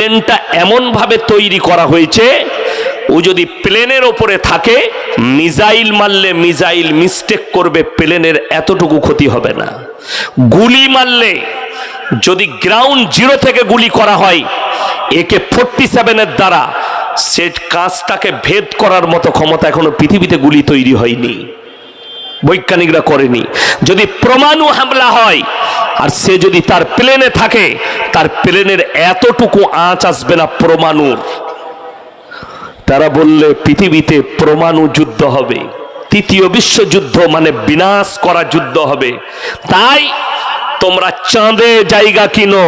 প্লেনটা এমন ভাবে তৈরি করা হয়েছে, ও যদি প্লেনের ওপরে থাকে, মিসাইল মারলে মিসাইল মিস্টেক করবে, প্লেনের এতটুকু ক্ষতি হবে না। গুলি মারলে যদি গ্রাউন্ড জিরো থেকে গুলি করা হয়, AK-47 দ্বারা সে কাঁচটাকে ভেদ করার মতো ক্ষমতা এখনো পৃথিবীতে গুলি তৈরি হয়নি, বৈজ্ঞানিকরা করেনি। যদি পরমাণু হামলা হয় আর সে যদি তার প্লেনে থাকে, তার প্লেনের এতটুকু আঁচ আসবে না পরমাণুর। তারা বললে পৃথিবীতে পরমাণু যুদ্ধ হবে, তৃতীয় বিশ্বযুদ্ধ মানে বিনাশ করা যুদ্ধ হবে। তাই তোমরা চাঁদে জায়গা কিনো,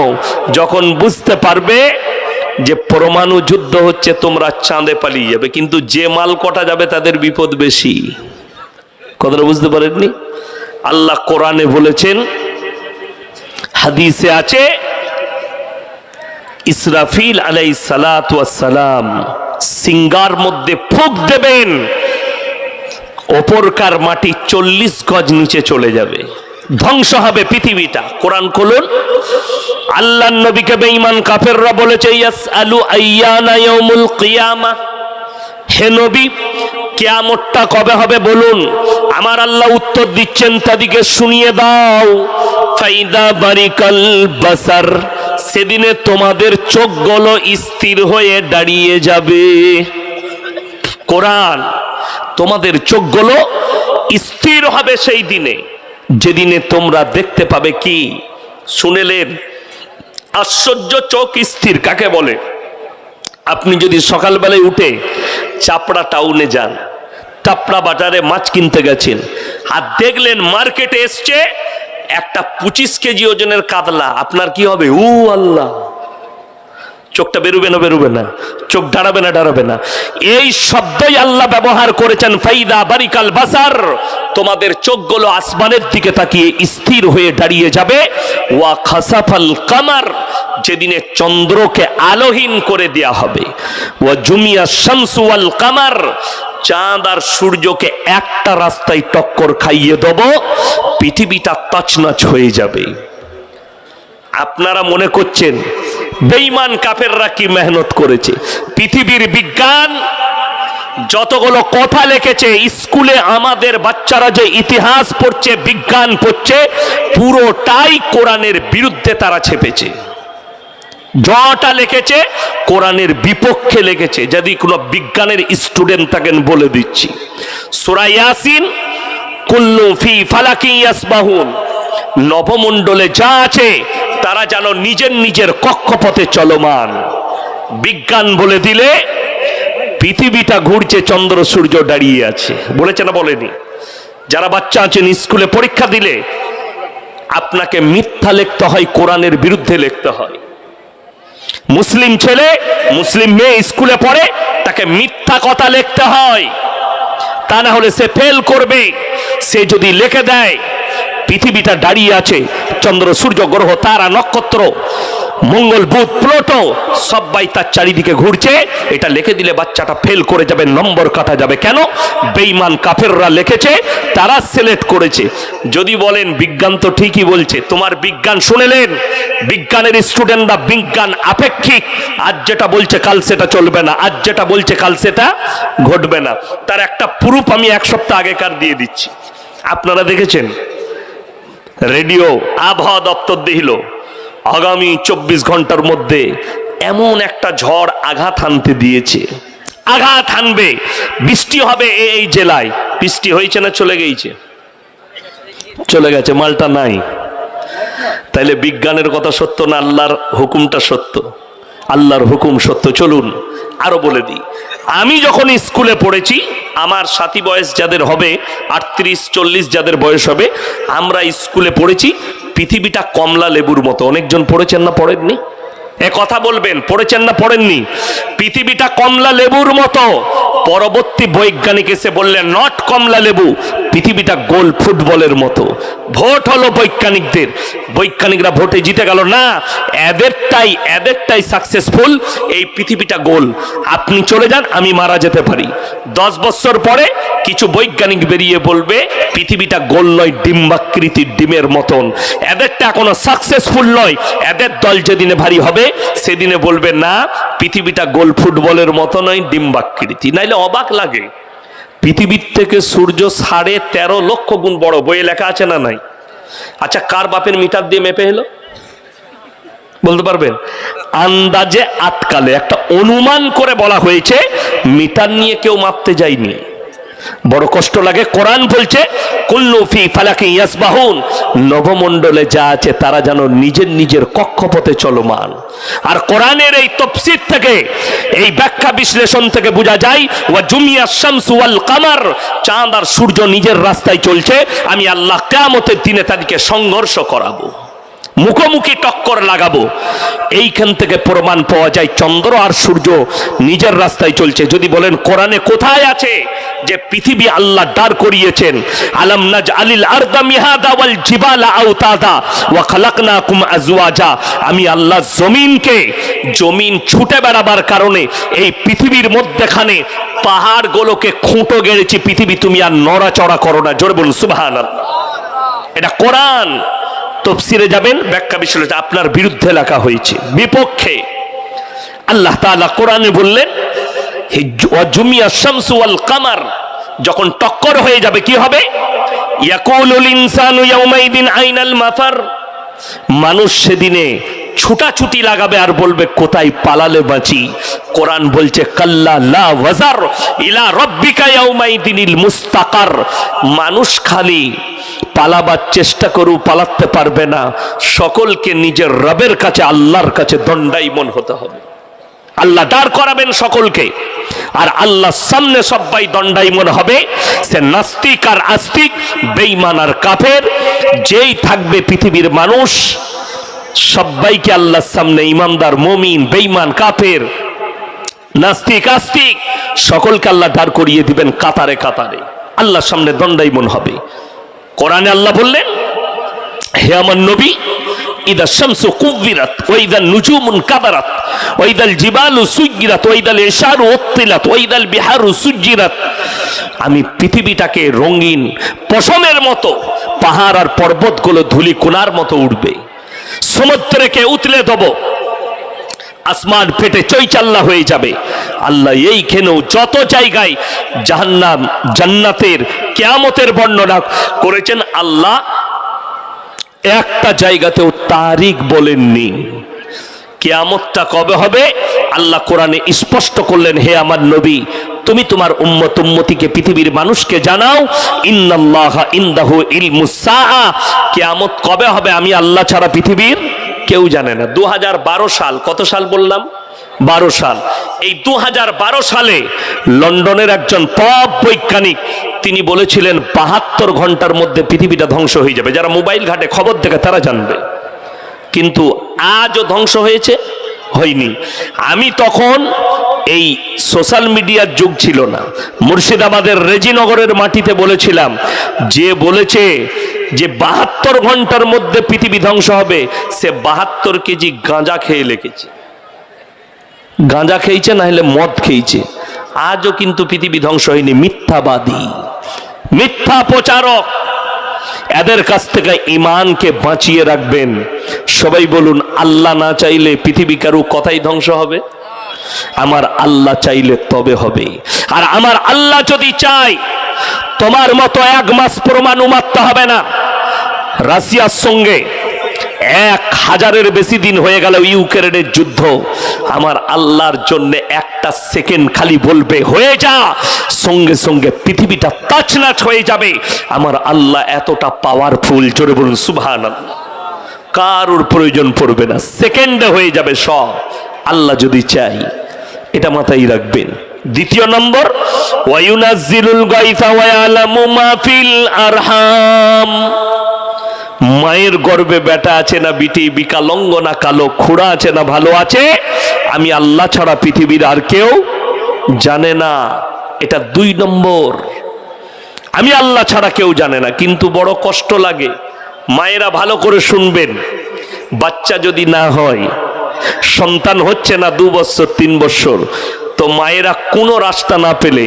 যখন বুঝতে পারবে যে পরমাণু যুদ্ধ হচ্ছে তোমরা চাঁদে পালিয়ে যাবে। কিন্তু যে মাল কটা যাবে তাদের বিপদ বেশি। কথাটা বুঝতে পারেননি? আল্লাহ কোরআনে বলেছেন, হাদিসে আছে, ইসরাফিল আলাইহিস সালাতু ওয়াস সালাম সিঙ্গার মধ্যে ফুঁক দেবেন, ওপরকার মাটি 40 গজ নিচে চলে যাবে, ধ্বংস হবে পৃথিবীটা। কোরআন খুলুন। আল্লাহর নবীকে বেঈমান কাফেররা বলেছে, ইয়াসআলু আইয়ানা ইয়াউমুল কিয়ামা, হে নবী কিয়ামতটা কবে হবে বলুন। আমার আল্লাহ উত্তর দিচ্ছেন, তাদিকে শুনিয়ে দাও, ফাইদা বারিকাল বাসার, সেদিনে তোমাদের চোখগুলো স্থির হয়ে দাঁড়িয়ে যাবে। কোরআন, তোমাদের চোখগুলো স্থির হবে সেই দিনে, যেদিনে তোমরা দেখতে পাবে কি শুনেলেন আশ্চর্য। চোখ স্থির কাকে বলে? আপনি যদি সকালবেলায় উঠে চাপড়া টাউনে যান, টাপড়া বাজারে মাছ কিনতে গেছেন, আর দেখলেন মার্কেটে এসছে একটা 25 কেজি ওজনের কাতলা, আপনার কি হবে? ও আল্লাহ, চোখটা বেরোবে না? বেরোবে না। চোখ দাঁড়াবে না? দাঁড়াবে না। এই শব্দই আল্লাহ ব্যবহার করেছেন, ফাইদা বারিকাল বাসার, তোমাদের চোখগুলো আসমানের দিকে তাকিয়ে স্থির হয়ে দাঁড়িয়ে যাবে। ওয়া খাসাফাল কামার, যেদিনে চন্দ্রকে আলোহীন করে দেয়া হবে। ওয়া জুমিয়া শামসু ওয়াল কামার, চাঁদ আর সূর্যকে একটা রাস্তায় টক্কর খাইয়ে দেব, পৃথিবীটা তছনছ হয়ে যাবে। আপনারা মনে করছেন বেঈমান কাফেররা কি মেহনত করেছে? পৃথিবীর বিজ্ঞান যতগুলো কথা লিখেছে, স্কুলে আমাদের বাচ্চারা যে ইতিহাস পড়ছে, বিজ্ঞান পড়ছে, পুরোটাই কোরআনের বিরুদ্ধে তারা ছেপেছে। যটা লিখেছে কোরআনের বিপক্ষে লিখেছে। যদি কোনো বিজ্ঞানের স্টুডেন্ট থাকেন বলে দিচ্ছি, সূরা ইয়াসিন, কুল্লু ফি ফালাকিন ইয়াসবাহুন, নবমণ্ডলে যা আছে তারা যেন নিজের নিজের কক্ষপথে চলমান। বিজ্ঞান বলে দিলে পৃথিবীটা ঘুরছে, চন্দ্র সূর্য দাঁড়িয়ে আছে। বলেছে না বলেনি? যারা বাচ্চা আছেন স্কুলে পরীক্ষা দিলে আপনাকে মিথ্যা লিখতে হয়, কোরআনের বিরুদ্ধে লিখতে হয়। মুসলিম ছেলে মুসলিম মেয়ে স্কুলে পড়ে, তাকে মিথ্যা কথা লিখতে হয়, তা না হলে সে ফেল করবে। সে যদি লিখে দেয় পৃথিবীটা দাঁড়িয়ে আছে, চন্দ্র সূর্য গ্রহ তারা নক্ষত্র মঙ্গল বুধ প্লুটো সবাই তার চারিদিকে ঘুরছে, এটা লিখে দিলে বাচ্চাটা ফেল করে যাবে, নম্বর কাটা যাবে। কেন? বেঈমান কাফেররা লিখেছে, তারা সিলেক্ট করেছে। যদি বলেন বিজ্ঞান তো ঠিকই বলছে, তোমার বিজ্ঞান শুনেলেন? বিজ্ঞানের স্টুডেন্টরা বিজ্ঞান আপেক্ষিক, আজ যেটা বলছে কাল সেটা চলবে না, আজ যেটা বলছে কাল সেটা ঘটবে না। তার একটা প্রুফ আমি 1 সপ্তাহ আগেকার দিয়ে দিচ্ছি। আপনারা দেখেছেন রেডিও আবহাওয়া দপ্তর দিল আগামী 24 ঘন্টার মধ্যে এমন একটা ঝড় আঘাত হানতে দিয়েছে, আঘাত হানবে, বৃষ্টি হবে এই জেলায়। বৃষ্টি হয়েছে না চলে গেছে? চলে গেছে, মালটা নাই। তাইলে বিজ্ঞানের কথা সত্য না আল্লাহর হুকুমটা সত্য? আল্লাহর হুকুম সত্য। চলুন আরো বলে দিই, আমি যখন স্কুলে পড়েছি, আমার সাথী বয়স যাদের হবে 38-40 যাদের বয়স হবে, আমরা স্কুলে পড়েছি পৃথিবীটা কমলা লেবুর মতো। অনেকজন পড়েছেন না পড়েননি? এ কথা বলবেন, পড়েছেন না পড়েননি? পৃথিবীটা কমলা লেবুর মতো। পরবর্তী বৈজ্ঞানিক এসে বললেন নট কমলা লেবু, পৃথিবীটা গোল ফুটবলের মতো। ভোট হলো বৈজ্ঞানিকদের, বৈজ্ঞানিকরা ভোটে জিতে গেল না, এদেরটাই সাকসেসফুল। এই পৃথিবীটা গোল, আপনি চলে যান, আমি মারা যেতে পারি। 10 বছর পরে কিছু বৈজ্ঞানিক বেরিয়ে বলবে পৃথিবীটা গোল নয়, ডিম্বাকৃতির ডিমের মতন। এদেরটা এখনো সাকসেসফুল নয়। এদের দল যেদিনে ভারী হবে সেদিনে বলবে না পৃথিবীটা গোল ফুটবলের মতো নয়, ডিম্বাকৃতি। নাইলে অবাক লাগে, পৃথিবীর থেকে সূর্য 13.5 লক্ষ গুণ বড়। বইয়ে লেখা আছে না নাই? আচ্ছা, কার বাপের মিটার দিয়ে মেপে এলো বলতে পারবেন? আন্দাজে আটকালে একটা অনুমান করে বলা হয়েছে, মিটার নিয়ে কেউ মাপতে যায়নি। বড় কষ্ট লাগে। কোরআন বলছে কুল্লু ফি ফালাকি ইয়াসবাহুন, নবমণ্ডলে যা আছে তারা যেন নিজের নিজের কক্ষপথে চলমান। আর কোরআনের এই তাফসীর থেকে, এই ব্যাখ্যা বিশ্লেষণ থেকে বোঝা যায় ওয়া জুমিয়া শামসু ওয়াল কামার, চাঁদ আর সূর্য নিজের রাস্তায় চলছে। আমি আল্লাহ কিয়ামতের দিনে তাদেরকে সংঘর্ষ করাবো, মুখোমুখি টক্কর লাগাবো। এইখান থেকে প্রমাণ পাওয়া যায় চন্দ্র আর সূর্য নিজের রাস্তায় চলছে। যদি বলেন কোরআনে কোথায় আছে যে পৃথিবী আল্লাহ দাঁড় করিয়েছেন? আলাম নাজআলিল আরদা মিহাদা ওয়াল জিবালা আওতাদা ওয়া খালাকনাকুম আজওয়াজা, আমি আল্লাহ জমিন ছুটে বেড়াবার কারণে এই পৃথিবীর মধ্যখানে পাহাড়গুলোকে খুঁটো গেড়েছি। পৃথিবী তুমি আর নড়াচড়া করো না। জোরে বলুন সুবহানাল্লাহ। এটা কোরআন। তাফসীরে যাবেন, ব্যাখ্যা বিশ্লেষণ আপনার বিরুদ্ধে লেখা হয়েছে, বিপক্ষে। আল্লাহ তাআলা কোরআনে বললেন ওয়াজুমিয়া শামসু ওয়াল কামার, যখন টক্কর হয়ে যাবে কি হবে? ইয়াকুলুল ইনসানু ইয়াউমাইদিন আইনাল মাফার, মানুষ সেদিনে ছুটাছুটি লাগাবে আর বলবে কোথায় পালালে বাঁচি। কোরআন বলছে কাল্লা লা ওয়াজার ইলা রাব্বিকা ইয়াউমাইদিনিল মুস্তাকার, মানুষ খালি পালাবার চেষ্টা করু, পালাতে পারবে না। সকলকে নিজের রবের কাছে, আল্লাহর কাছে দণ্ডায়মান হতে হবে। আল্লাহ দাঁড় করাবেন সকলকে, আর আল্লাহর সামনে সবাই দণ্ডায়মান হবে। সে নাস্তিক আর আস্তিক, বেঈমান আর কাফের, যেই থাকবে পৃথিবীর মানুষ সবাইকে আল্লাহর সামনে, ইমানদার মুমিন বেঈমান কাফের নাস্তিক আস্তিক সকলকে আল্লাহ দাঁড় করিয়ে দিবেন কাতারে কাতারে, আল্লাহর সামনে দণ্ডায়মান হবে। কোরআনে আল্লাহ বললেন হে আমার নবী, ইদা শামসু কুব্বিরাত ওয়া ইদা নুজুমুন কাদারাত ওয়া ইদাল জিবালু সুজ্জিরাত ওয়া ইদাল ইশারু উত্তিলাত ওয়া ইদাল বিহারু সুজ্জিরাত, আমি পৃথিবীটাকে রঙিন পশমের মতো, পাহাড় আর পর্বতগুলো ধুলি কোনার মতো উঠবে, সমুদ্রকে উতলে দেব, আসমান ফেটে চৈচাল্লা হয়ে যাবে। আল্লাহ এইখানেও যত জায়গায় জাহান্নাম জান্নাতের কিয়ামতের বর্ণনা করেছেন, আল্লাহ একটা জায়গাতেও তারিখ বলেননি। কিয়ামতটা কবে হবে আল্লাহ কোরআনে স্পষ্ট করলেন, হে আমার নবী তুমি তোমার উম্মত উম্মতিকে, পৃথিবীর মানুষকে জানাও, ইন্নাল্লাহা ইনদাহু ইলমুস সাআ, কিয়ামত কবে হবে আমি আল্লাহ ছাড়া পৃথিবীর কেউ জানে না। 2012 সাল, কত সাল বললাম? 12 সাল। এই 2012 সালে লন্ডনের একজন পপ বৈজ্ঞানিক তিনি বলেছিলেন 72 ঘন্টার মধ্যে পৃথিবীটা ধ্বংস হয়ে যাবে। যারা মোবাইল ঘাটে খবর দেখে তারা জানবে, কিন্তু আজও ধ্বংস হয়েছে? হয়নি। আমি তখন এই সোশ্যাল মিডিয়ার যুগ ছিল না, মুর্শিদাবাদের রেজিনগরের মাটিতে বলেছিলাম, যে বলেছে যে 72 ঘন্টার মধ্যে পৃথিবী ধ্বংস হবে, সে 72 কেজি গাঁজা খেয়ে লেগেছে। গাঁজা খেয়েছে না হলে মদ খেয়েছে। আজও কিন্তু পৃথিবী ধ্বংস হয়নি। মিথ্যাবাদী, মিথ্যা প্রচারক, এদের কাছ থেকে ইমানকে বাঁচিয়ে রাখবেন। সবাই বলুন, আল্লাহ না চাইলে পৃথিবী কারো কথাই ধ্বংস হবে? আমার আল্লাহ চাইলে তবে হবে। আর আমার আল্লাহ যদি চায়, তোমার মতো 1 মাস পরমাণু মারতে হবে না। রাশিয়ার সঙ্গে 1000-এর বেশি দিন হয়ে গেল ইউক্রেনের যুদ্ধ, আমার আল্লাহর জন্য একটা সেকেন্ড খালি বলবে হয়ে যা, সঙ্গে সঙ্গে পৃথিবীটা তাছনাছ হয়ে যাবে। আমার আল্লাহ এতটা পাওয়ারফুল, জোরে বলুন সুবহানাল্লাহ। কারোর প্রয়োজন পড়বে না, সেকেন্ডে হয়ে যাবে সব, আল্লাহ যদি চাই। এটা মাথায় রাখবেন। দ্বিতীয় নম্বর, ওয়ায়ুনাজ্জিলুল গায়থা ওয়া ইয়ালামু মা ফিল আরহাম, মায়ের গর্ভে বেটা আছে না বিটি, বিকালঙ্গ না কালো, খুড়া আছে না ভালো আছে, আমি আল্লাহ ছাড়া পৃথিবীর আর কেউ জানে না। এটা 2 নম্বর, আমি আল্লাহ ছাড়া কেউ জানে না। কিন্তু বড় কষ্ট লাগে। মায়েরা ভালো করে শুনবেন, বাচ্চা যদি না হয়, সন্তান হচ্ছে না 2 বছর 3 বছর, তো মায়েরা কোনো রাস্তা না পেলে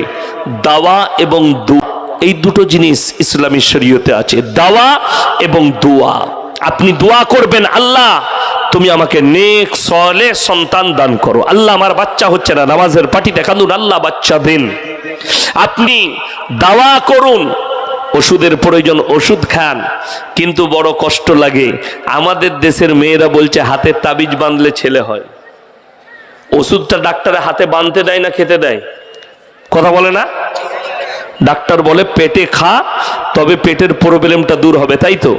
দাওয়া এবং দুধ এই দুটো জিনিস ইসলামী শরীয়তে আছে, দাওয়া এবং দোয়া। আপনি দোয়া করবেন, আল্লাহ তুমি আমাকে নেক সলে সন্তান দান করো, আল্লাহ আমার বাচ্চা হচ্ছে না, নামাজের পাটিতে কাঁদুন, আল্লাহ বাচ্চা দেন। আপনি দাওয়া করুন, ওষুধের প্রয়োজন ওষুধ খান। কিন্তু বড় কষ্ট লাগে, আমাদের দেশের মেয়েরা বলছে হাতে তাবিজ বাঁধলে ছেলে হয়। ওষুধটা ডাক্তারের হাতে বাঁধতে দেয় না খেতে দেয়? কথা বলে না? ডাক্তার বলে পেটে খা, তবে পেটের প্রবলেমটা দূর হবে, তাই তো?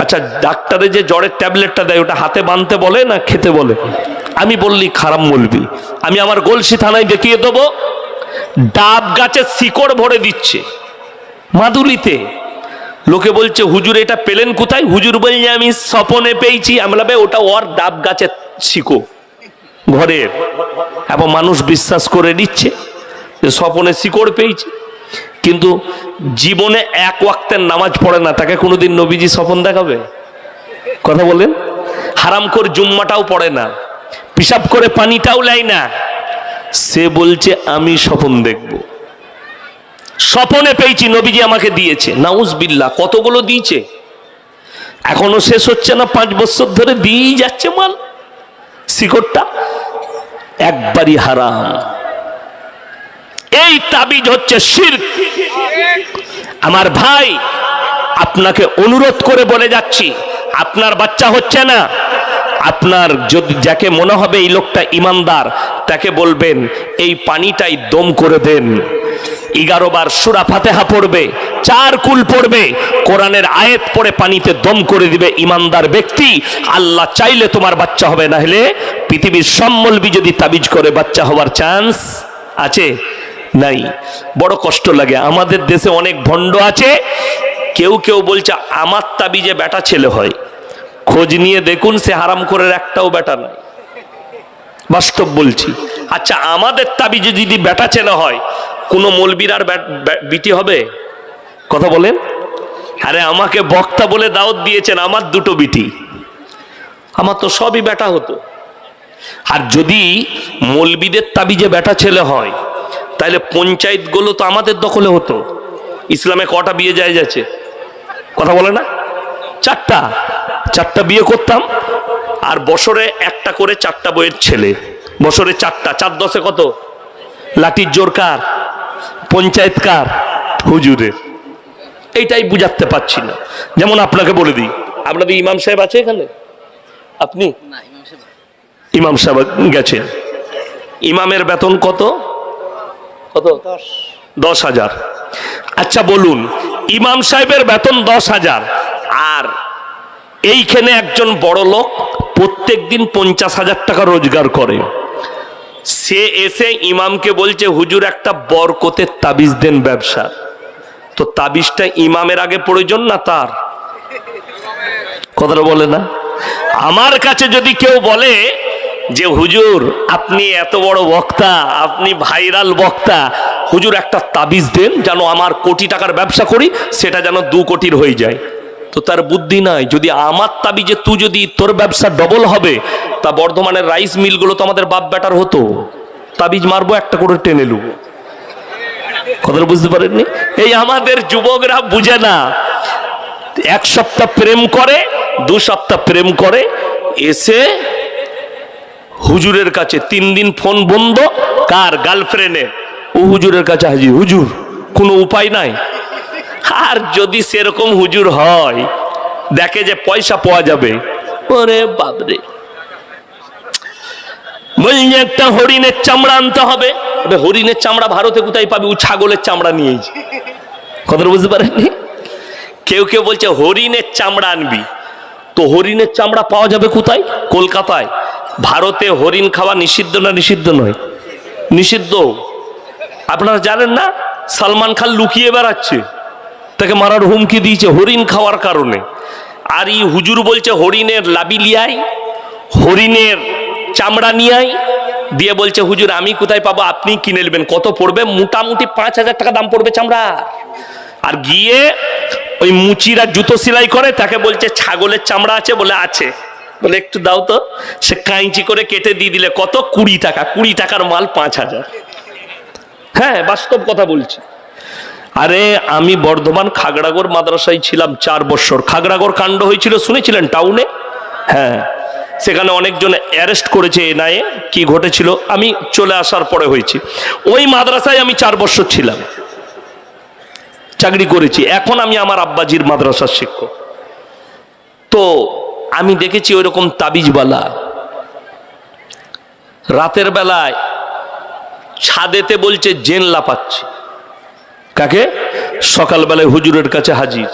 আচ্ছা, ডাক্তারে যে জ্বরের ট্যাবলেটটা দেয় ওটা হাতে বাঁধতে বলে না খেতে বলে? আমি বললি খারাপ বলবি, আমি আমার গলসি থানায় দেখিয়ে দেবো, ডাব গাছের শিকড় ভরে দিচ্ছে মাদুলিতে। লোকে বলছে হুজুর এটা পেলেন কোথায়? হুজুর বলছে আমি স্বপনে পেয়েছি। আমরা ওটা ওর ডাব গাছের শিকড় ঘরের, এবং মানুষ বিশ্বাস করে নিচ্ছে যে স্বপনে শিকড় পেয়েছি। কিন্তু জীবনে এক ওয়াক্তের নামাজ পড়ে না, তাকে কোনোদিন নবীজি স্বপন দেখাবে? কথা বলেন। হারাম করে জুম্মাটাও পড়ে না, পিসাব করে পানিটাও লেয় না, সে বলছে আমি স্বপন দেখব, স্বপনে পেয়েছি, নবীজি আমাকে দিয়েছে। নাউজবিল্লাহ, কতগুলো দিয়েছে, এখনো শেষ হচ্ছে না, 5 বছর ধরে দিয়েই যাচ্ছে মাল। শিকড়টা একবারই হারাম। এই তাবিজ হচ্ছে শিরক। আমার ভাই, আপনাকে অনুরোধ করে বলে যাচ্ছি, আপনার বাচ্চা হচ্ছে না, আপনার যদি যাকে মনে হবে এই লোকটা ইমানদার, তাকে বলবেন এই পানিটাই দম করে দেন। 11 বার সূরা ফাতিহা পড়বে, 4 কুল পড়বে, কোরআনের আয়াত পড়ে পানিতে দম করে দিবে ইমানদার ব্যক্তি। আল্লাহ চাইলে তোমার বাচ্চা হবে, না হলে পৃথিবীর সম্মলবি যদি তাবিজ করে বাচ্চা হওয়ার চান্স আছে? নাই। বড় কষ্ট লাগে, আমাদের দেশে অনেক ভণ্ড আছে। কেউ কেউ বলছে আমার তাবিজে বেটা ছেলে হয়, খোঁজ নিয়ে দেখুন সে হারাম করে একটাও বেটা নাই। বাস্তব বলছি। আচ্ছা, আমাদের তাবিজে যদি বেটা ছেলে হয়, কোনো মৌলবীর আর বিটি হবে? কথা বলেন। আরে আমাকে বক্তা বলে দাওয়াত দিয়েছেন, আমার 2টো বিটি, আমার তো সবই বেটা হতো। আর যদি মৌলবীদের তাবিজে বেটা ছেলে হয়, তাহলে পঞ্চায়েতগুলো তো আমাদের দখলে হতো। ইসলামে কটা বিয়ে যায় যাচ্ছে? কথা বলে না? 4টা বিয়ে করতাম, আর বছরে একটা করে 4টা বইয়ের ছেলে, বছরে 4টা, 4 10 কত? লাঠির জোর কার? পঞ্চায়েত কার? হুজুরের। এইটাই বুঝাতে পারছি না। যেমন আপনাকে বলে দিই, আপনাদের ইমাম সাহেব আছে এখানে? আপনি ইমাম সাহেব গেছেন, ইমামের বেতন কত? কত? 10,000। আচ্ছা বলুন, ইমাম সাহেবের বেতন 10,000, আর এইখানে একজন বড় লোক প্রত্যেক দিন 50,000 টাকা রোজগার করে। সে এসে ইমামকে বলছে হুজুর একটা বরকতের তাবিজ দেন ব্যবসা। তো তাবিজটা ইমামের আগে প্রয়োজন না তার? কথাটা বলে না? আমার কাছে যদি কেউ বলে যে হুজুর আপনি এত বড় বক্তা, আপনি ভাইরাল বক্তা, হুজুর একটা তাবিজ দেন যেন আমার কোটি টাকার ব্যবসা করি, সেটা যেন 2 কোটির হয়ে যায়, তো তার বুদ্ধি নাই। যদি আমার তাবিজে তুই যদি তোর ব্যবসা ডবল হবে, তা বর্ধমানের রাইস মিলগুলো তো আমাদের বাপ বেটার হতো। তাবিজ মারবো, একটা করে টেনে নেবো। কথাটা বুঝতে পারেননি? এই আমাদের যুবকরা বুঝে না। 1 সপ্তাহ প্রেম করে, 2 সপ্তাহ প্রেম করে, এসে হুজুরের কাছে 3 দিন ফোন বন্ধ, কার? গার্লফ্রেন্ডের। ও হুজুরের কাছে হাজির, হুজুর কোনো উপায় নাই। আর যদি সেরকম হুজুর হয়, দেখে যে পয়সা পাওয়া যাবে, ওরে বাবরে, বলছে একটা হরিণের চামড়া আনতে হবে। হরিণের চামড়া ভারতে কোথায় পাবি? ও ছাগলের চামড়া নিয়েছে। কথা বুঝতে পারেননি? কেউ কেউ বলছে হরিণের চামড়া আনবি, তো হরিণের চামড়া পাওয়া যাবে কোথায়? কলকাতায়। ভারতে হরিণ খাওয়া নিষিদ্ধ না নিষিদ্ধ নয়? নিষিদ্ধ। আপনারা জানেন না? সালমান খান লুকিয়ে বেড়াচ্ছে, তাকে মারার হুমকি দিয়েছে হরিণ খাওয়ার কারণে। আর এই হুজুর বলছে হরিণের লাবি লিয়াই, হরিণের চামড়া নিয়াই, দিয়ে বলছে হুজুর আমি কোথায় পাবো, আপনি কিনে নেবেন। কত পড়বে? মোটামুটি 5,000 টাকা দাম পড়বে চামড়া। আর গিয়ে ওই মুচিরা জুতো সেলাই করে, তাকে বলছে ছাগলের চামড়া আছে? বলে আছে। বলে একটু দাও তো। সে কাঁচি করে কেটে দিয়ে দিলে কত? 20 টাকা। 20 টাকার মাল 5,000। হ্যাঁ, বাস্তব কথা বলছি। আরে আমি বর্ধমান খাগড়াগড় মাদ্রাসায় ছিলাম 4 বছর। খাগড়াগড় কাণ্ড হয়েছিল শুনেছিলেন টাউনে? হ্যাঁ, সেখানে অনেকজন অ্যারেস্ট করেছে এনআইএ। কি ঘটেছিল আমি চলে আসার পরে হয়েছে। ওই মাদ্রাসায় আমি 4 বছর ছিলাম, চাকরি করেছি। এখন আমি আমার আব্বাজির মাদ্রাসার শিক্ষক। তো আমি দেখেছি ওইরকম তাবিজওয়ালা রাতের বেলায় ছাদেতে বলছে জেন লাপাচ্ছে। কাকে? সকালবেলায় হুজুরের কাছে হাজির।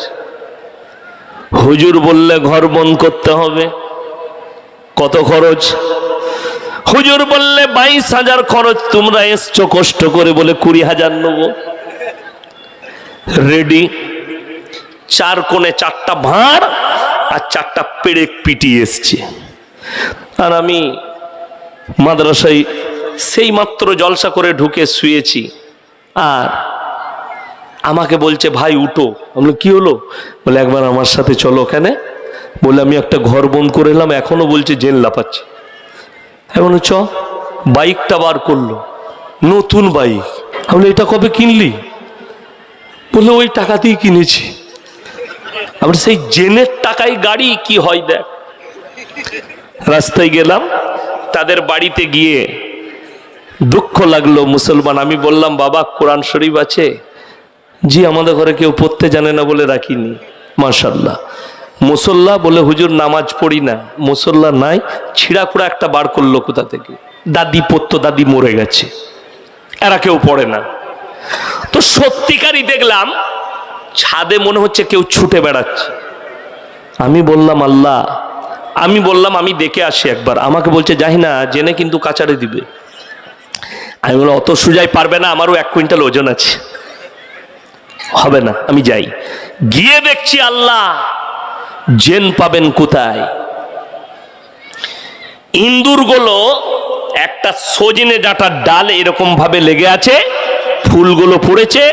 হুজুর বললে ঘর বন্ধ করতে হবে। কত খরচ? হুজুর বললে 22,000 খরচ। তোমরা এসছো কষ্ট করে বলে 20,000 নেব। রেডি। 4 কোণে 4টা ভাঁড় আর 4টা পেরেক পিটিয়ে এসছে। আর আমি মাদ্রাসায় সেই মাত্র জলসা করে ঢুকে শুয়েছি, আর আমাকে বলছে ভাই উঠো। আমি কি হলো? বলে একবার আমার সাথে চলো। কেন? বলে আমি একটা ঘর বন্ধ করে এলাম, এখনো বলছে জেন লাপাচ্ছে। এমন চ। বাইকটা বার করলো, নতুন বাইক। আমি এটা কবে কিনলি? বলে ওই টাকাতেই কিনেছি। আমরা সেই জেনের টাকায় গাড়ি কি হয় দেখ। রাস্তায় গেলাম, তাদের বাড়িতে গিয়ে দুঃখ লাগলো মুসলমান। আমি বললাম বাবা কোরআন শরীফ আছে? জি আমাদের ঘরে কেউ পড়তে জানে না বলে রাখিনি। মাশাআল্লাহ। মুসল্লা? বলে হুজুর নামাজ পড়ি না। মুসল্লা নাই। ছিঁড়াখুড়া একটা বার করলো কোথা থেকে। দাদি পড়তো, দাদি মরে গেছে, এরা কেউ পড়ে না। তো সত্যিকারই দেখলাম ছাদে মনে হচ্ছে কেউ ছুটে বেড়াচ্ছে। আমি বললাম আল্লাহ, আমি দেখে আসি একবার। আমাকে বলছে যাই না, জেনে কিন্তু কাচারে দিবে। আমি বললাম অত সুজাই পারবে না, আমারও 1 কুইন্টাল ওজন আছে, হবে না। আমি যাই, গিয়ে দেখছি আল্লাহ জেন পাবেন কোথায়? ইন্দুরগুলো একটা সজনে ডাঁটার ডাল এরকম ভাবে লেগে আছে, ফুলগুলো পড়েছে,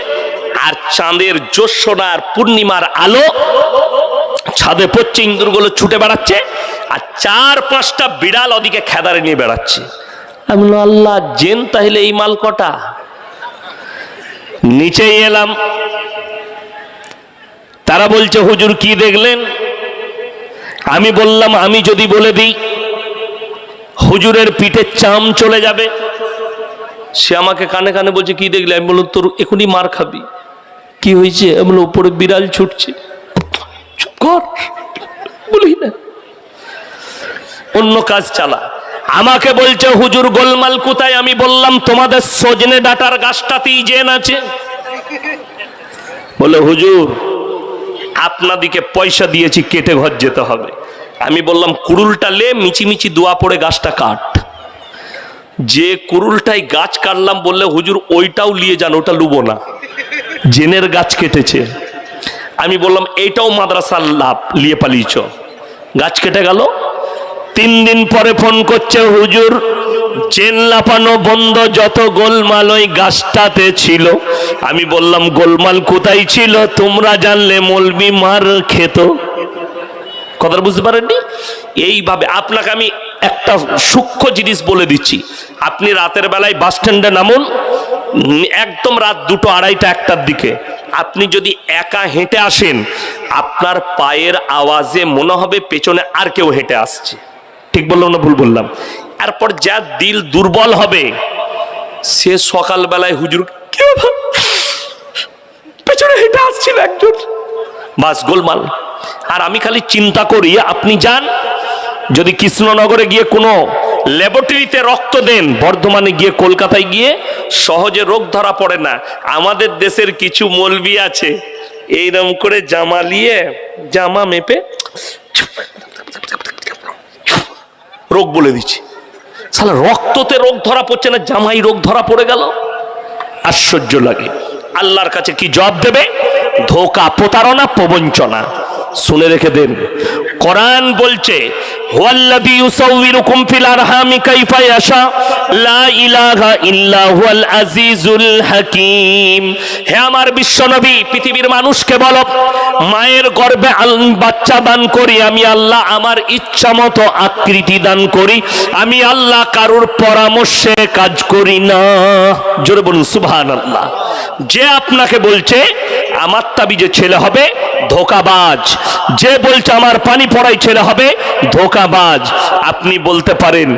আর চাঁদের জ্যোৎস্না আর পূর্ণিমার আলো ছাদে পড়ছে, ইন্দুরগুলো ছুটে বেড়াচ্ছে, আর 4-5টা বিড়াল ওদিকে খেদারে নিয়ে বেড়াচ্ছে। আমি বললাম আল্লাহ জেন তাহলে এই মাল কটা? নিচে এলাম, তারা বলছে হুজুর কি দেখলেন? আমি বললাম আমি যদি বলে দিই হুজুরের পিঠে চাম চলে যাবে। সে আমাকে কানে কানে বলছে কি দেখলে? আমি বললাম তোর এখনই মার খাবি। কি হয়েছে? আমি বললাম উপরে বিড়াল ছুটছে। চুপ কর, বলি না, অন্য কাজ চালা। আমাকে বলছে হুজুর গোলমাল কোথায়? আমি বললাম তোমাদের সজনে ডাঁটার গাছটাতেই জেন আছে। বলে হুজুর আপনাদিকে পয়সা দিয়েছি, কেটে ঘর যেতে হবে। আমি বললাম কুড়ুলটা লে, মিচিমিচি দোয়া পড়ে গাছটা কাট। যে কুড়ুলটাই গাছ কাটলাম বললে হুজুর ওইটাও নিয়ে যান, ওটা লুবো না, জেনের গাছ কেটেছে। আমি বললাম এইটাও মাদ্রাসার লাভ, লিয়ে পালিয়েছ। গাছ কেটে গেল। 3 দিন পরে ফোন করছে হুজুর জেন লাপানো বন্ধ, যত গোলমাল ওই গাছটাতে ছিল। আমি বললাম গোলমাল কোথায় ছিল? তোমরা জানলে মৌলবি মার খেত। কথা বুঝতে পারেননি? এইভাবে আপনাকে আমি একটা সূক্ষ্ম জিনিস বলে দিচ্ছি। আপনি রাতের বেলায় বাস স্ট্যান্ডে নামুন, একদম রাত 2টো, 2:30, 1টার দিকে আপনি যদি একা হেঁটে আসেন, আপনার পায়ের আওয়াজে মনে হবে পেছনে আর কেউ হেঁটে আসছে। ঠিক বললাম না ভুল বললাম? এরপর যা দিল দুর্বল হবে সে সকালবেলায় হুজুর পেছনে হেঁটে আসছিল একজন, বাস গোলমাল। আর আমি খালি চিন্তা করি আপনি যান, যদি কৃষ্ণনগরে গিয়ে কোনো ল্যাবরেটরিতে রক্ত দেন, বর্ধমানে গিয়ে, কলকাতায় গিয়ে সহজে রোগ ধরা পড়ে না। আমাদের দেশের কিছু মৌলবি আছে এইরকম করে জামা নিয়ে, জামা মেপে রোগ বলে দিচ্ছে। সালা রক্ততে রোগ ধরা পড়ছে না, জামাই রোগ ধরা পড়ে গেল। আশ্চর্য লাগে। আল্লাহর কাছে কি জবাব দেবে? ধোঁকা, প্রতারণা, প্রবঞ্চনা। শুনে রেখে দেন, কোরআন বলছে হুয়াল্লাযী ইউসাউবিরুকুম ফিল আরহামি কাইফা ইয়াশা লা ইলাহা ইল্লা হুয়াল আজিজুল হাকীম। হে আমার বিশ্বনবী, পৃথিবীর মানুষকে বলো মায়ের গর্ভে বাচ্চা দান করি আমি আল্লাহ, আমার ইচ্ছা মতো আকৃতি দান করি আমি আল্লাহ, কারোর পরামর্শে কাজ করি না। জোরে বলুন সুবহানাল্লাহ। যে আপনাকে বলছে আমার তাবিজে ছেলে হবে, ধোঁকাবাজ। যে বলছে আমার পানি পড়াই ছেলে হবে, ধোঁকাবাজ। আপনি বলতে পারেন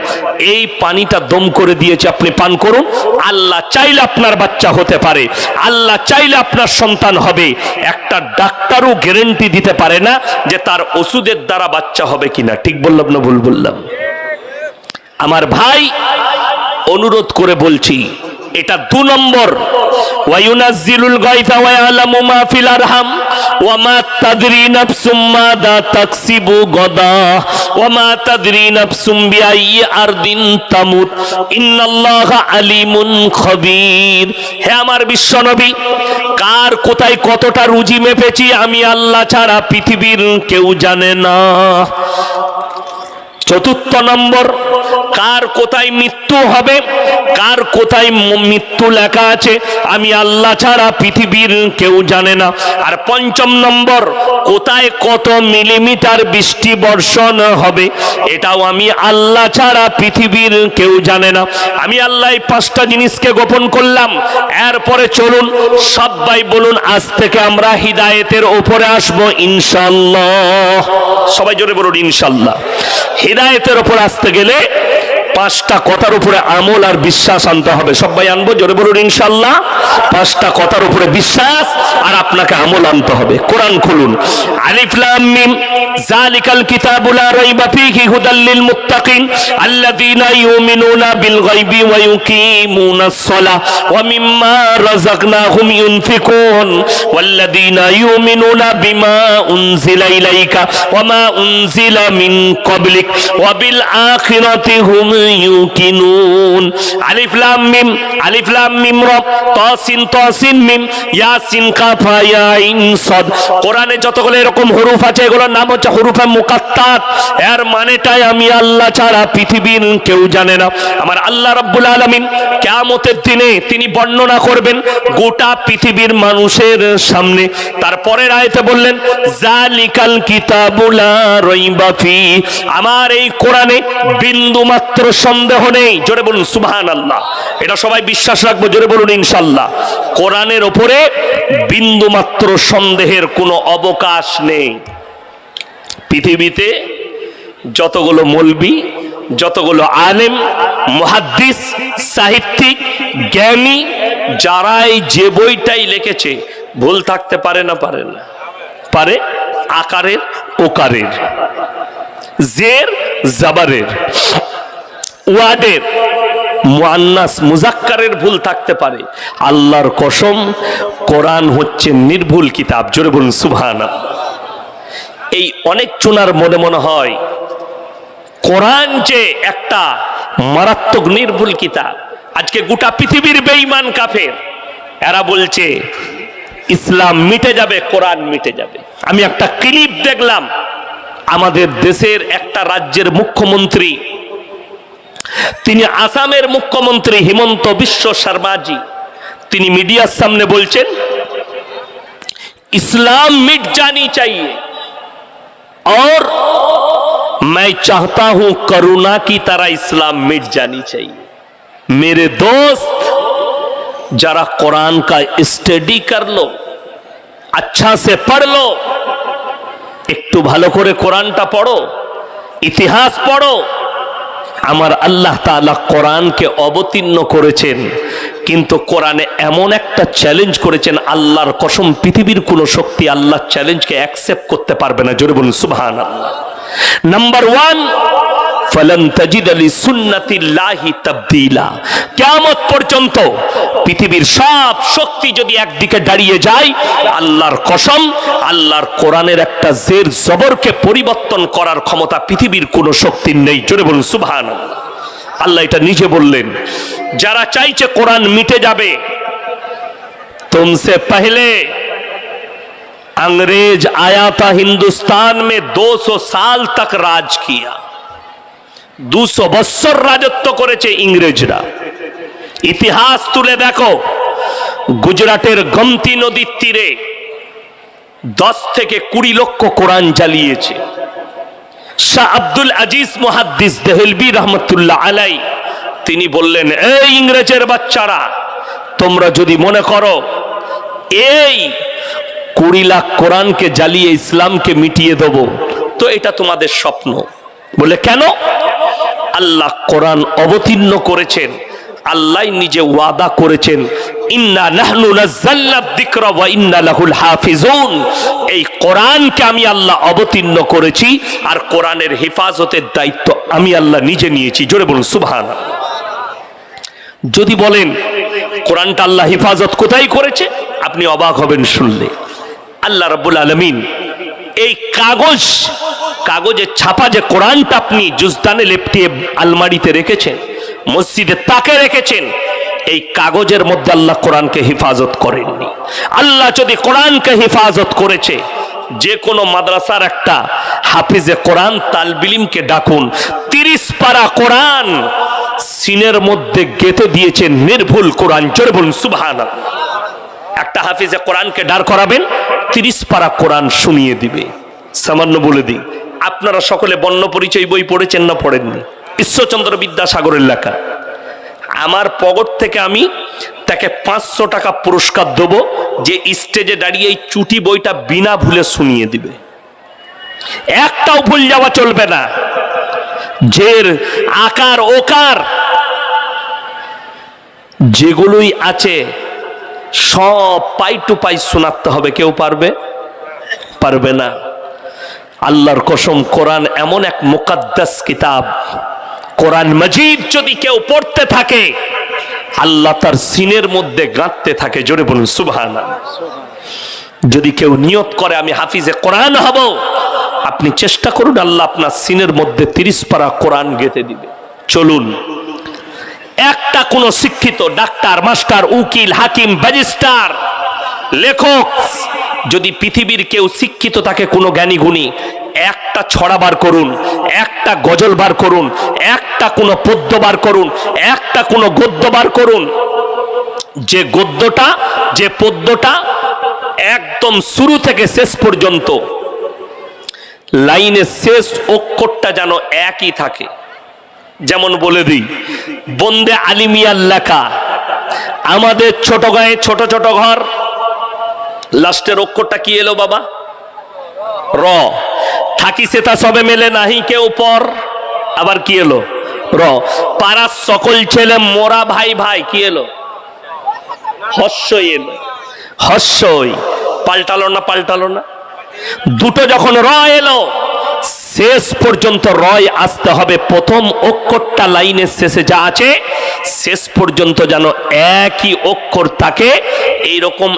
এই পানিটা দম করে দিয়েছে, আপনি পান করুন, আল্লাহ চাইলে আপনার বাচ্চা হতে পারে, আল্লাহ চাইলে আপনার সন্তান হবে। একটা ডাক্তারও গ্যারান্টি দিতে পারে না যে তার ওষুধের দ্বারা বাচ্চা হবে কিনা। ঠিক বললাম না ভুল বললাম? আমার ভাই, অনুরোধ করে বলছি, এটা 2 নম্বর। ওয়ায়ুনাজ্জিলুল গায়থা ওয়া ইয়ালামু মা ফিল আরহাম ওয়া মা তাদরি নাফসুম মাযা তাকসিবু গাদা ওয়া মা তাদরি নাফসুম বিআইয়ি আরদিন তামুত ইন্নাল্লাহা আলিমুন খবীর। হে আমার বিশ্বনবী, কার কোথায় কতটা রুজি মেপেছি আমি আল্লাহ ছাড়া পৃথিবীর কেউ জানে না। 4 নম্বর, কার কোথায় মৃত্যু হবে, কার কোথায় মৃত্যু লেখা আছে আমি আল্লাহ ছাড়া পৃথিবীর কেউ জানে না। আর 5 নম্বর, কোথায় কত মিলিমিটার বৃষ্টি বর্ষণ হবে এটাও আমি আল্লাহ ছাড়া পৃথিবীর কেউ জানে না। আমি আল্লাহ এই 5টা জিনিসকে গোপন করলাম। এরপরে চলুন সবাই বলুন, আজ থেকে আমরা হিদায়েতের উপরে আসবো ইনশাআল্লাহ। সবাই জোরে বলুন ইনশাআল্লাহ। হিদায়েতের উপর আসতে গেলে 5টা কথার উপরে আমল আর বিশ্বাস আনতে হবে। সবাই আনবো, জোরে বলুন ইনশাআল্লাহ। 5টা কথার উপরে বিশ্বাস আর আপনাকে আমল আনতে হবে। কোরআন খুলুন, আলিফ লাম মিম যালিকাল কিতাবু লা রাইবা ফীহি হুদাল লিল মুত্তাকিন আল্লাযীনা ইউমিনুনা বিল গায়বি ওয়া ইউকিমুনাস সালাহ ওয়া মিম্মা রাযাকনাহুম ইউনফিকুন ওয়াল্লাযীনা ইউমিনুনা বিমা উনজিলা ইলাইকা ওয়া মা উনজিলা মিন ক্বাবলিক ওয়া বিল আখিরাতি হুম ইউকিনুন। আলিফ লাম মিম, আলিফ লাম মিম র, তাসিন তাসিন মিম, ইয়াসিন কাফ ইয়া আইন সাদ। কোরআনে যতগুলো এরকম হরফ আছে এগুলোর নাম হচ্ছে হরফে মুকাত্তাত। এর মানেটাই আমি আল্লাহ ছাড়া পৃথিবীর কেউ জানে না। আমার আল্লাহ রাব্বুল আলামিন কিয়ামতের দিনে তিনি বর্ণনা করবেন গোটা পৃথিবীর মানুষের সামনে। তারপরের আয়াতে বললেন যালিকাল কিতাবু লা রাইবা ফি, আমার এই কোরআনে বিন্দু মাত্র সন্দেহ নেই। জোরে বলুন সুবহানাল্লাহ। এটা সবাই বিশ্বাস রাখবো, জোরে বলুন ইনশাআল্লাহ। কোরআনের উপরে বিন্দু মাত্র সন্দেহের কোনো অবকাশ নেই। পৃথিবীতে যতগুলো মৌলবি, যতগুলো আলেম, মুহাদ্দিস, সাহিত্যিক, জ্ঞানী, যারাই যে বইটাই লিখেছে ভুল থাকতে পারে না? পারে না? পারে। আকারের, ওকারের, জের জাবারের, ওয়ার্ডের, মুআন্নাস মুজাক্কারের ভুল থাকতে পারে। আল্লাহর কসম, কোরআন হচ্ছে নির্ভুল কিতাব। জোরে বলুন সুবহানাল্লাহ। এই অনেক চুনার মনে মনে হয় কোরআন যে একটা মারাত্মক নির্ভুল কিতাব। আজকে গোটা পৃথিবীর বেঈমান কাফের, এরা বলছে ইসলাম মিটে যাবে, কোরআন মিটে যাবে। আমি একটা ক্লিপ দেখলাম, আমাদের দেশের একটা রাজ্যের মুখ্যমন্ত্রী, তিনি আসামের মুখ্যমন্ত্রী হিমন্ত বিশ্ব শর্মাজি, তিনি মিডিয়ার সামনে বলছেন इस्लाम मिट जानी चाहिए और मैं चाहता हूं करुणा की तरह इस्लाम मिट जानी चाहिए। मेरे दोस्त, जरा कुरान का स्टडी कर लो, अच्छा से पढ़ लो, একটু ভালো করে কোরআনটা পড়ো, ইতিহাস পড়ো। আমার আল্লাহ তাআলা কোরআনকে অবতীর্ণ করেছেন, কিন্তু কোরআনে এমন একটা চ্যালেঞ্জ করেছেন, আল্লাহর কসম পৃথিবীর কোন শক্তি আল্লাহর চ্যালেঞ্জকে অ্যাকসেপ্ট করতে পারবে না। জোরে বলুন সুবহানাল্লাহ। নাম্বার 1, ফালান তাজিদ লিসুন্নাতিল্লাহি তাবদীলা। কিয়ামত পর্যন্ত পৃথিবীর সব শক্তি যদি একদিকে দাঁড়িয়ে যায়, আল্লাহর কসম আল্লাহর কোরআনের একটা জের জবরকে পরিবর্তন করার ক্ষমতা পৃথিবীর কোনো শক্তির নেই। জোরে বলুন সুবহানাল্লাহ। আল্লাহ এটা নিজে বললেন। যারা চাইছে কোরআন মিটে যাবে, तुमसे पहले अंग्रेज आया था हिंदुस्तान में, 200 साल तक राज किया। 200 বছর রাজত্ব করেছে ইংরেজরা। ইতিহাস তুলে দেখো, গুজরাটের গোমতী নদীর তীরে 10 থেকে 20 লক্ষ কোরআন জ্বালিয়েছে। শাহ আব্দুল আজিজ মুহাদ্দিস দেহলভী রহমতুল্লাহ আলাই তিনি বললেন, এই ইংরেজের বাচ্চারা, তোমরা যদি মনে করো এই 20 লাখ কোরআনকে জ্বালিয়ে ইসলামকে মিটিয়ে দেব, তো এটা তোমাদের স্বপ্ন। বলে কেন? আল্লাহ কোরআন অবতীর্ণ করেছেন, আল্লাহ নিজে ওয়াদা করেছেন, ইন্না নাহনু নাযালনা যিকরা ওয়া ইন্না লাহুল হাফিজুন। এই কোরআনকে আমি আল্লাহ অবতীর্ণ করেছি, আর কোরআনের হেফাজতের দায়িত্ব আমি আল্লাহ নিজে নিয়েছি। জোরে বলুন সুবহানাল্লাহ। যদি বলেন কোরআনটা আল্লাহ হেফাজত কোথায় করেছে, আপনি অবাক হবেন শুনলে। আল্লাহ রাব্বুল আলামিন এই কাগজের ছাপা যে কোরআনটা আপনি জুজদানে লেপটিয়ে আলমারিতে রেখেছেন, মসজিদে তাকে রেখেছেন, এই কাগজের মধ্যে আল্লাহ কোরআনকে হেফাজত করেননি। আল্লাহ যদি কোরআনকে হেফাজত করেছে, যে কোনো মাদ্রাসার একটা হাফিজে কোরআন তালবিলিমকে ডাকুন, 30 পারা কোরআন সিনের মধ্যে গেঁথে দিয়েছেন, নির্ভুল কোরআন। জোরে বলুন সুবহানাল্লাহ। একটা হাফিজে কোরআনকে দাঁড় করাবেন, 30 পারা কোরআন শুনিয়ে দিবে। সামান্য বলে দিই, আপনারা সকলে বর্ণ পরিচয় বই পড়েছেন না পড়েননি? ঈশ্বরচন্দ্র বিদ্যাসাগরের লেখা। আমার পকেট থেকে আমি তাকে 500 টাকা পুরস্কার দেব, যে স্টেজে দাঁড়িয়ে এই চুটি বইটা বিনা ভুলে শুনিয়ে দিবে। একটাও ভুল যাওয়া চলবে না। জের আকার ওকার যেগুলোই আছে সব পাই টু পাই শোনাতে হবে। কেউ পারবে না। আল্লাহর কসম, কোরআন এমন এক মুকাদ্দাস কিতাব, কোরআন মাজিদ যদি কেউ পড়তে থাকে, আল্লাহ তার সিনের মধ্যে গাঁথতে থাকে। জোরে বলুন সুবহানাল্লাহ। যদি কেউ নিয়ত করে আমি হাফিজে কোরআন হব, আপনি চেষ্টা করুন, আল্লাহ আপনার সিনের মধ্যে 30 পারা কোরআন গেঁথে দিবে। চলুন, একটা কোন শিক্ষিত ডাক্তার, মাস্টার, উকিল, হাকিম, ব্যারিস্টার, লেখক, যদি পৃথিবীর কেউ শিক্ষিত থাকে, কোনো জ্ঞানী গুণী, একটা ছড়া বার করুন, একটা গজল বার করুন, একটা কোনো পদ্য বার করুন, একটা কোনো গদ্য বার করুন, যে গদ্যটা, যে পদ্যটা একদম শুরু থেকে শেষ পর্যন্ত লাইনের শেষ অক্ষরটা যেন একই থাকে। যেমন বলে দিই, বন্দে আলিমিয়ার লেখা, আমাদের ছোট গায়ে ছোট ছোট ঘর, লাস্টের অক্ষরটা কি এলো বাবা? র। থাকি সেটা সবে মেলে নাহি কেউ পর, আবার কি এলো? র। পাড়ার সকল ছেলে মোরা ভাই ভাই, কি এলো? হর্ষই এলো। হর্ষই পাল্টালো না? দুটো যখন র এলো, শেষ পর্যন্ত রয় আসতে হবে। প্রথম অক্ষরটা লাইনের শেষে যা আছে, শেষ পর্যন্ত যেন একই অক্ষর থাকে। এইরকম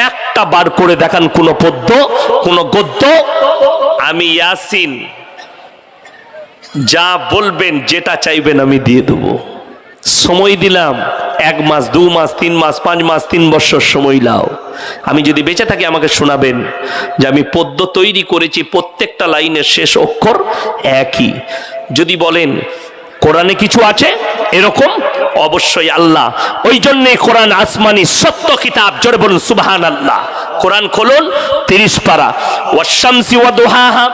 একটা বার করে দেখান, কোন পদ্য, কোন গদ্য। আমি ইয়াসিন, যা বলবেন, যেটা চাইবেন আমি দিয়ে দেবো। সময় দিলাম 1 মাস, 2 মাস, 3 মাস, 5 মাস, 3 বছর সময় লাও। আমি যদি বেঁচে থাকি আমাকে শোনাবেন যে আমি পদ্য তৈরি করেছি, প্রত্যেকটা লাইনের শেষ অক্ষর একই। যদি বলেন কোরআনে কিছু আছে এরকম, অবশ্যই আল্লাহ, ওই জন্যে কোরআন আসমানি সত্য কিতাব। জোরে বলুন সুবহানাল্লাহ। কোরআন খুলুন, 30 পারা। ওয়াশ-শামসি ওয়া দুহাহা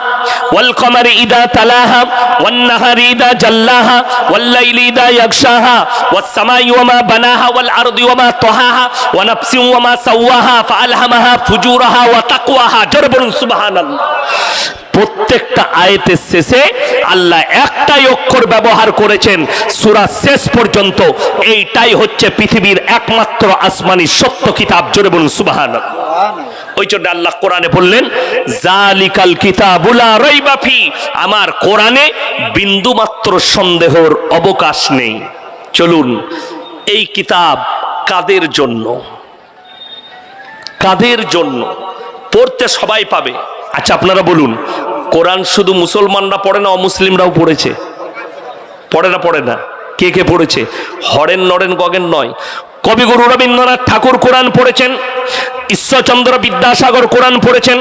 ওয়াল কমারি ইদা তালাহা ওয়ান নাহারি ইদা জাল্লাহা ওয়াল লাইলি ইদা ইয়াগশাহা ওয়াস সামাই ওয়া মা বানাহা ওয়াল আরদি ওয়া মা তাহাহা ওয়া নাফসিন ওয়া মা সাওয়াহা ফাআলহামাহা ফুজুরাহা ওয়া তাকওয়াহা। জোরে বলুন সুবহানাল্লাহ। প্রত্যেকটা আয়াতের শেষে আল্লাহ একটাই অক্ষর ব্যবহার করেছেন সূরা শেষ পর্যন্ত। এইটাই হচ্ছে পৃথিবীর একমাত্র আসমানি সত্য কিতাব। জোরে বলুন সুবহানাল্লাহ। ওই জন্য আল্লাহ কোরআনে বললেন, জালিকাল কিতাবু লা রাইবা ফি, আমার কোরআনে বিন্দু মাত্র সন্দেহের অবকাশ নেই। চলুন, এই কিতাব কাদের জন্য? কাদের জন্য? পড়তে সবাই পাবে। আচ্ছা আপনারা বলুন, কোরআন শুধু মুসলমানরা পড়ে না, অমুসলিমরাও পড়েছে? পড়ে না? কে কে পড়েছে? হরেন নরেন গগেন নয়। কবিগুরু রবীন্দ্রনাথ ঠাকুর কোরআন পড়েছেন, ঈশ্বরচন্দ্র বিদ্যাসাগর কোরআন পড়েছেন,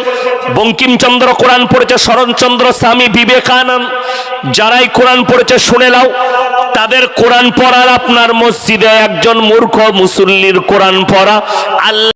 বঙ্কিমচন্দ্র কোরআন পড়েছে, শরৎচন্দ্র, স্বামী বিবেকানন্দ। যারাই কোরআন পড়েছে শুনে নাও, তাদের কোরআন পড়ার আপনার মসজিদে একজন মূর্খ মুসল্লির কোরআন পড়া আল্লাহ